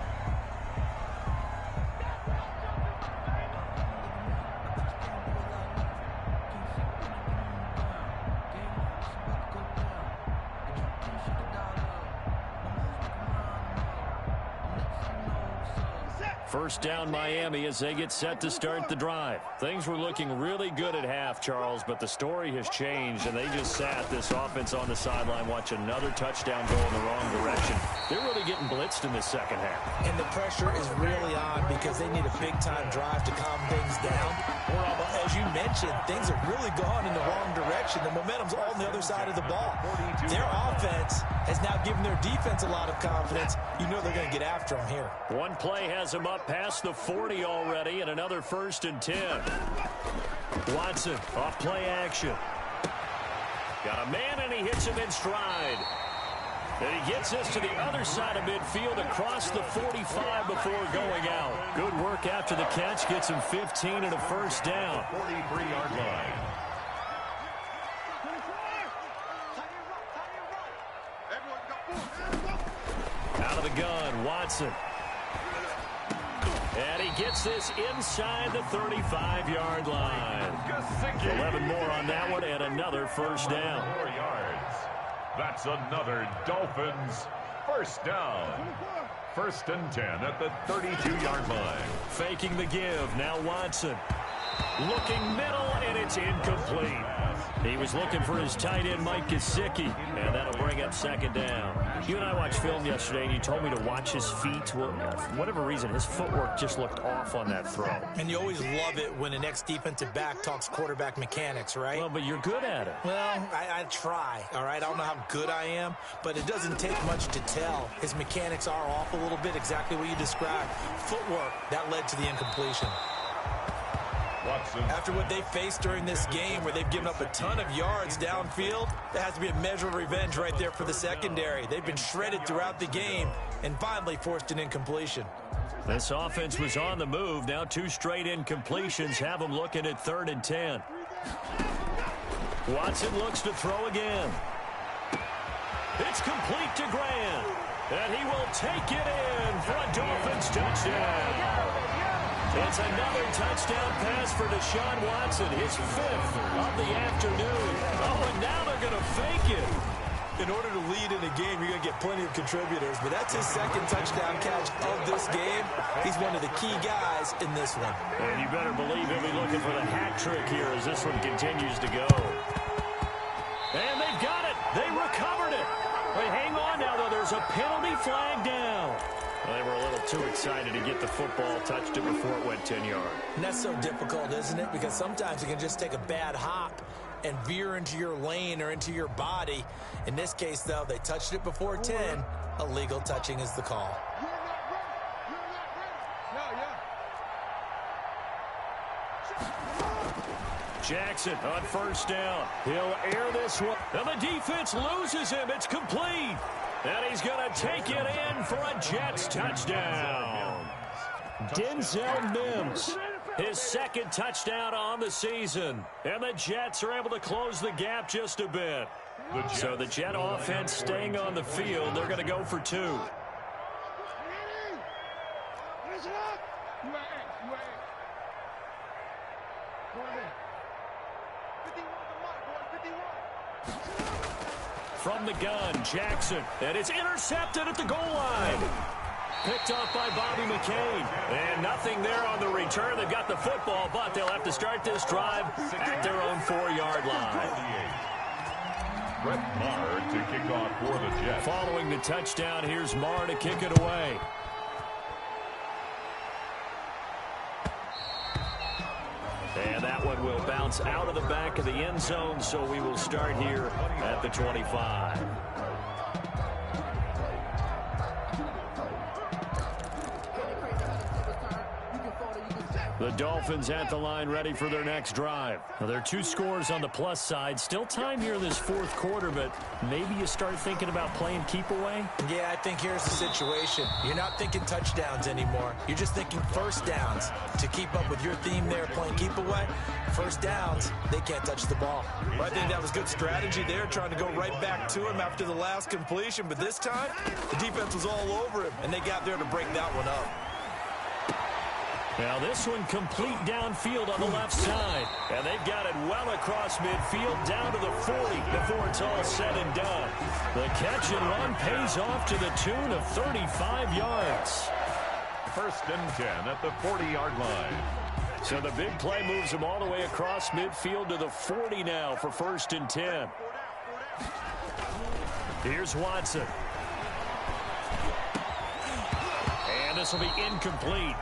First down Miami as they get set to start the drive. Things were looking really good at half, Charles, but the story has changed, and they just sat this offense on the sideline, watch another touchdown go in the wrong direction. They're really getting blitzed in the second half. And the pressure is really on because they need a big-time drive to calm things down. But as you mentioned, things have really gone in the wrong direction. The momentum's all on the other side of the ball. Their offense has now given their defense a lot of confidence. You know they're going to get after them here. One play has them up past the 40 already, and another 1st and 10. Watson off play action. Got a man, and he hits him in stride. And he gets us to the other side of midfield across the 45 before going out. Good work after the catch. Gets him 15 and a first down. 43-yard line. Out of the gun, Watson. And he gets this inside the 35-yard line. 11 more on that one and another first down. 4 yards. That's another Dolphins first down. 1st and 10 at the 32-yard line. Faking the give. Now Watson. Looking middle, and it's incomplete. He was looking for his tight end, Mike Gesicki, and that'll bring up 2nd down. You and I watched film yesterday, and you told me to watch his feet. Well, for whatever reason, his footwork just looked off on that throw. And you always love it when an ex-defensive back talks quarterback mechanics, right? Well, but you're good at it. Well, I try, all right? I don't know how good I am, but it doesn't take much to tell. His mechanics are off a little bit, exactly what you described. Footwork, that led to the incompletion. Watson. After what they faced during this game where they've given up a ton of yards downfield, there has to be a measure of revenge right there for the secondary. They've been shredded throughout the game and finally forced an incompletion. This offense was on the move. Now 2 straight incompletions have them looking at 3rd and 10. Watson looks to throw again. It's complete to Grant. And he will take it in for a Dolphins touchdown. It's another touchdown pass for Deshaun Watson, his 5th of the afternoon. Oh, and now they're going to fake it. In order to lead in a game, you're going to get plenty of contributors, but that's his 2nd touchdown catch of this game. He's one of the key guys in this one. And you better believe he'll be looking for the hat trick here as this one continues to go. And they've got it. They recovered it. But hang on now, though. There's a penalty flag down. Well, they were a little too excited to get the football, touched it before it went 10 yards. And that's so difficult, isn't it? Because sometimes you can just take a bad hop and veer into your lane or into your body. In this case, though, they touched it before 10. Illegal touching is the call. You're not ready. Yeah. Jackson on 1st down. He'll air this one. And the defense loses him. It's complete. And he's going to take it in for a Jets touchdown. Denzel Mims, his 2nd touchdown on the season. And the Jets are able to close the gap just a bit. So the Jet offense staying on the field. They're going to go for 2. Listen up. You are X. Go ahead. 51 the mark, boy. 51. From the gun, Jackson. And it's intercepted at the goal line. Picked off by Bobby McCain. And nothing there on the return. They've got the football, but they'll have to start this drive at their own 4-yard line. Brett Maher to kick off for the Jets. Following the touchdown, here's Maher to kick it away. And that one will bounce out of the back of the end zone, so we will start here at the 25. The Dolphins at the line, ready for their next drive. Now, there are 2 scores on the plus side. Still time here in this 4th quarter, but maybe you start thinking about playing keep away? Yeah, I think here's the situation. You're not thinking touchdowns anymore. You're just thinking 1st downs. To keep up with your theme there, playing keep away, 1st downs, they can't touch the ball. Well, I think that was good strategy there, trying to go right back to him after the last completion. But this time, the defense was all over him, and they got there to break that one up. Now this one complete downfield on the left side. And they've got it well across midfield down to the 40 before it's all said and done. The catch and run pays off to the tune of 35 yards. 1st and 10 at the 40-yard line. So the big play moves them all the way across midfield to the 40 now for 1st and 10. Here's Watson. And this will be incomplete.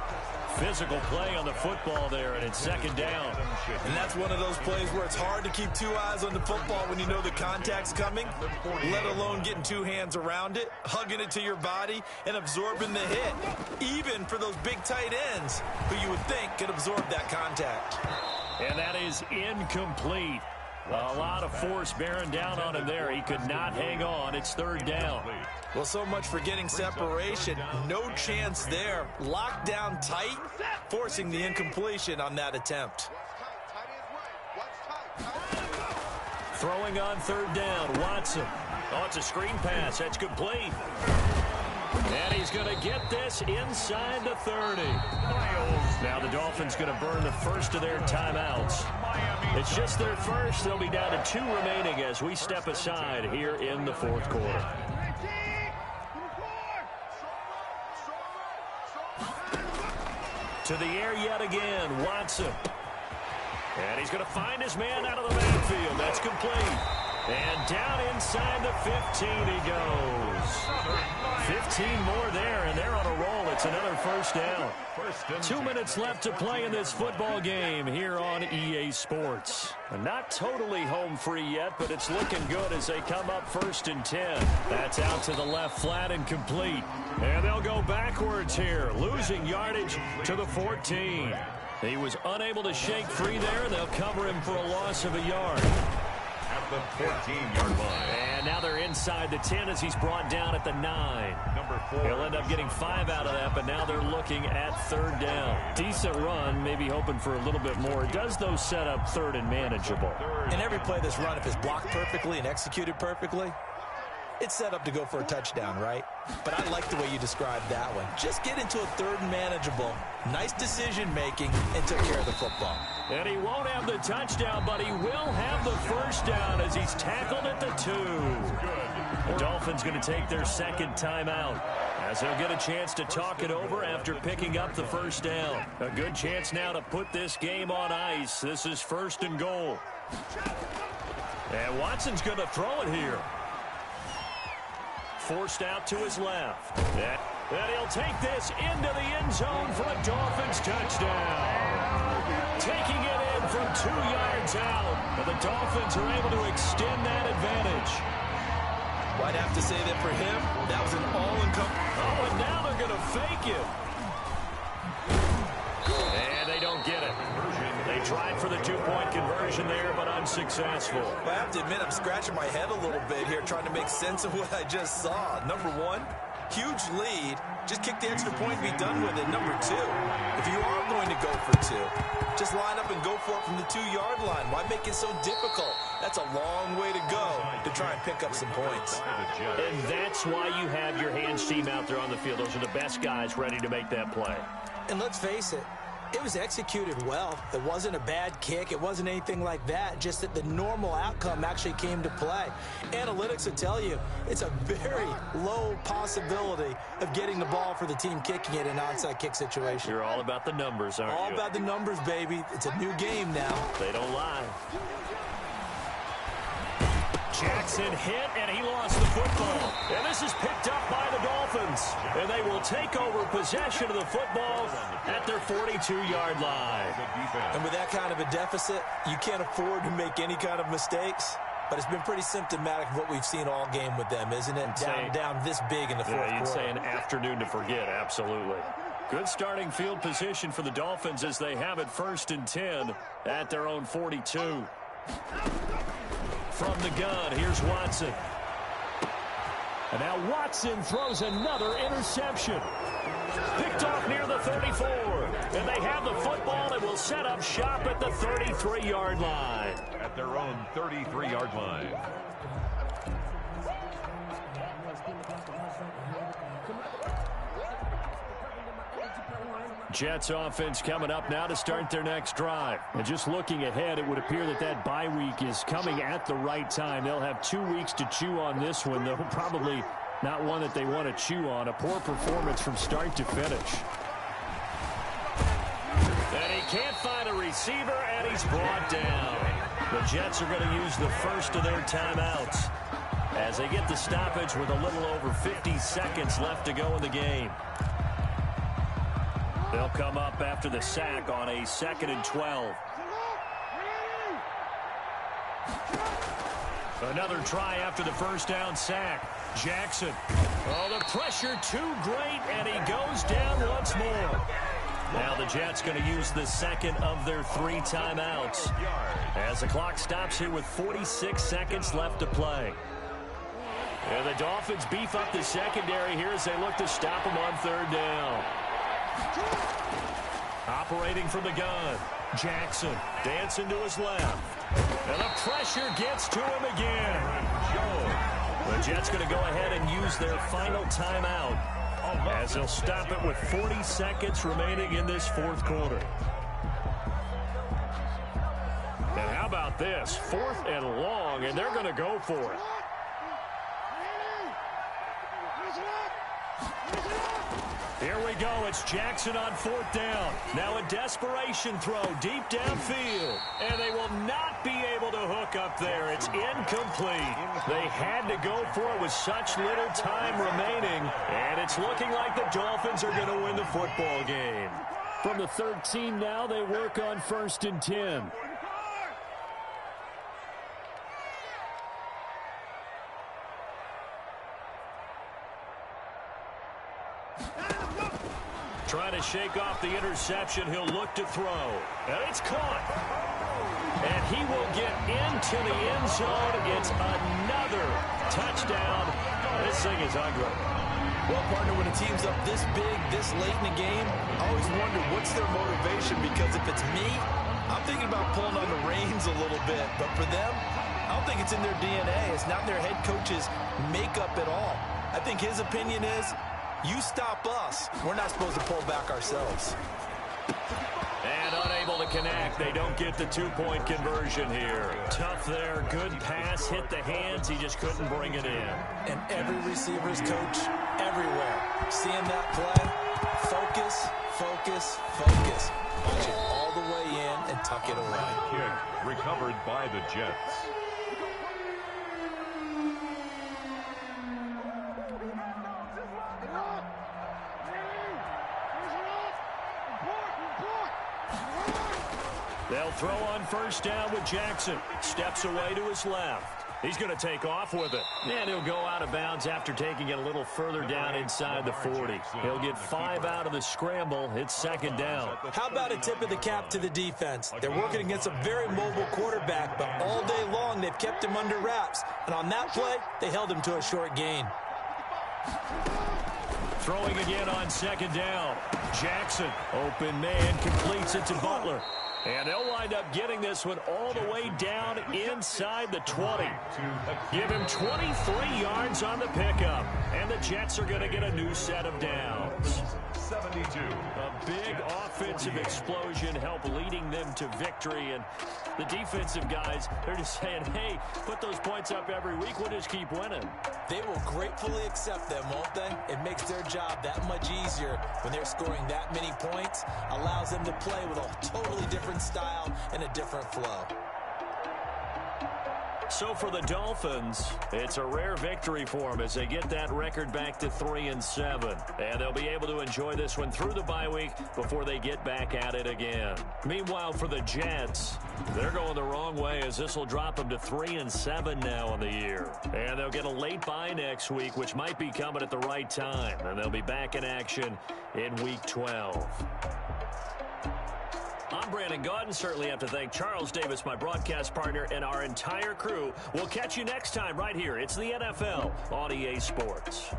Physical play on the football there, and it's 2nd down. And that's one of those plays where it's hard to keep 2 eyes on the football when you know the contact's coming, let alone getting 2 hands around it, hugging it to your body, and absorbing the hit, even for those big tight ends who you would think could absorb that contact. And that is incomplete. A lot of force bearing down on him there. He could not hang on. It's 3rd down. Well, so much for getting separation. No chance there. Locked down tight, forcing the incompletion on that attempt. Throwing on 3rd down, Watson. Oh, it's a screen pass. That's complete. And he's going to get this inside the 30. Now the Dolphins going to burn the first of their timeouts. It's just their first. They'll be down to 2 remaining as we step aside here in the 4th quarter. To the air yet again, Watson. And he's going to find his man out of the backfield. That's complete. And down inside the 15 he goes. 15 more there, and they're on a roll. It's another 1st down. 2 minutes left to play in this football game here on EA Sports. Not totally home free yet, but it's looking good as they come up 1st and 10. That's out to the left flat and complete. And they'll go backwards here, losing yardage to the 14. He was unable to shake free there. They'll cover him for a loss of a yard. At the 14-yard line. And now they're inside the 10 as he's brought down at the 9. Number 4. He'll end up getting 5 out of that, but now they're looking at 3rd down. Decent run, maybe hoping for a little bit more. It does, though, set up 3rd and manageable. In every play this run, if it's blocked perfectly and executed perfectly, it's set up to go for a touchdown, right? But I like the way you described that one. Just get into a 3rd and manageable, nice decision-making, and took care of the football. And he won't have the touchdown, but he will have the 1st down as he's tackled at the 2. The Dolphins going to take their 2nd timeout as they'll get a chance to talk it over after picking up the 1st down. A good chance now to put this game on ice. This is 1st and goal. And Watson's going to throw it here. Forced out to his left. And he'll take this into the end zone for a Dolphins touchdown. Taking it in from 2 yards out. And the Dolphins are able to extend that advantage. I'd have to say that for him, that was an all-encompassing. Oh, and now they're going to fake it. And they don't get it. They tried for the 2-point conversion there, but unsuccessful. I have to admit, I'm scratching my head a little bit here, trying to make sense of what I just saw. Number 1, huge lead. Just kick the extra point and be done with it. Number 2, if you are going to go for 2, just line up and go for it from the 2-yard line. Why make it so difficult? That's a long way to go to try and pick up some points. And that's why you have your hands team out there on the field. Those are the best guys ready to make that play. And let's face it, it was executed well. It wasn't a bad kick. It wasn't anything like that. Just that the normal outcome actually came to play. Analytics will tell you it's a very low possibility of getting the ball for the team kicking it in an onside kick situation. You're all about the numbers, aren't you? All about the numbers, baby. It's a new game now. They don't lie. Jackson hit, and he lost the football. And this is picked up by the Dolphins. And they will take over possession of the football at their 42-yard line. And with that kind of a deficit, you can't afford to make any kind of mistakes. But it's been pretty symptomatic of what we've seen all game with them, isn't it? Down this big in the fourth quarter. You'd say an afternoon to forget, absolutely. Good starting field position for the Dolphins as they have it 1st and 10 at their own 42. From the gun, here's Watson. And now Watson throws another interception. Picked off near the 34. And they have the football and will set up shop at the 33-yard line. At their own 33-yard line. Jets offense coming up now to start their next drive. And just looking ahead, it would appear that that bye week is coming at the right time. They'll have 2 weeks to chew on this one, though probably not one that they want to chew on. A poor performance from start to finish. And he can't find a receiver, and he's brought down. The Jets are going to use the first of their timeouts as they get the stoppage with a little over 50 seconds left to go in the game. They'll come up after the sack on a 2nd and 12. Another try after the first down sack. Jackson. Oh, the pressure too great, and he goes down once more. Now the Jets going to use the 2nd of their 3 timeouts as the clock stops here with 46 seconds left to play. And the Dolphins beef up the secondary here as they look to stop him on 3rd down. Operating from the gun, Jackson dancing to his left. And the pressure gets to him again. The Jets going to go ahead and use their final timeout as they'll stop it with 40 seconds remaining in this 4th quarter. And how about this? 4th and long, and they're going to go for it. Here we go. It's Jackson on 4th down. Now a desperation throw deep downfield. And they will not be able to hook up there. It's incomplete. They had to go for it with such little time remaining. And it's looking like the Dolphins are going to win the football game. From the 13 now, they work on 1st and 10. Trying to shake off the interception. He'll look to throw. And it's caught. And he will get into the end zone. It's another touchdown. This thing is ugly. Well, partner, when a team's up this big, this late in the game, I always wonder what's their motivation, because if it's me, I'm thinking about pulling on the reins a little bit. But for them, I don't think it's in their DNA. It's not their head coach's makeup at all. I think his opinion is, you stop us, we're not supposed to pull back ourselves. And unable to connect. They don't get the two-point conversion here. Tough there. Good pass. Hit the hands. He just couldn't bring it in. And every receiver's coach everywhere, seeing that play, focus, focus, focus. Watch it all the way in and tuck it away. Kick recovered by the Jets. They'll throw on first down with Jackson. Steps away to his left. He's going to take off with it. And he'll go out of bounds after taking it a little further down inside the 40. He'll get 5 out of the scramble. It's second down. How about a tip of the cap to the defense? They're working against a very mobile quarterback, but all day long they've kept him under wraps. And on that play, they held him to a short gain. Throwing again on second down. Jackson, open man, completes it to Butler. And they'll wind up getting this one all the way down inside the 20. Give him 23 yards on the pickup. And the Jets are going to get a new set of downs. 72. A big offensive explosion helped leading them to victory. And the defensive guys, they're just saying, hey, put those points up every week. We'll just keep winning. They will gratefully accept them, won't they? It makes their job that much easier when they're scoring that many points. Allows them to play with a totally different style and a different flow. So for the Dolphins, it's a rare victory for them as they get that record back to 3-7. And they'll be able to enjoy this one through the bye week before they get back at it again. Meanwhile, for the Jets, they're going the wrong way as this will drop them to 3-7 now on the year. And they'll get a late bye next week, which might be coming at the right time. And they'll be back in action in Week 12. I'm Brandon Gaudin. Certainly have to thank Charles Davis, my broadcast partner, and our entire crew. We'll catch you next time right here. It's the NFL on EA Sports.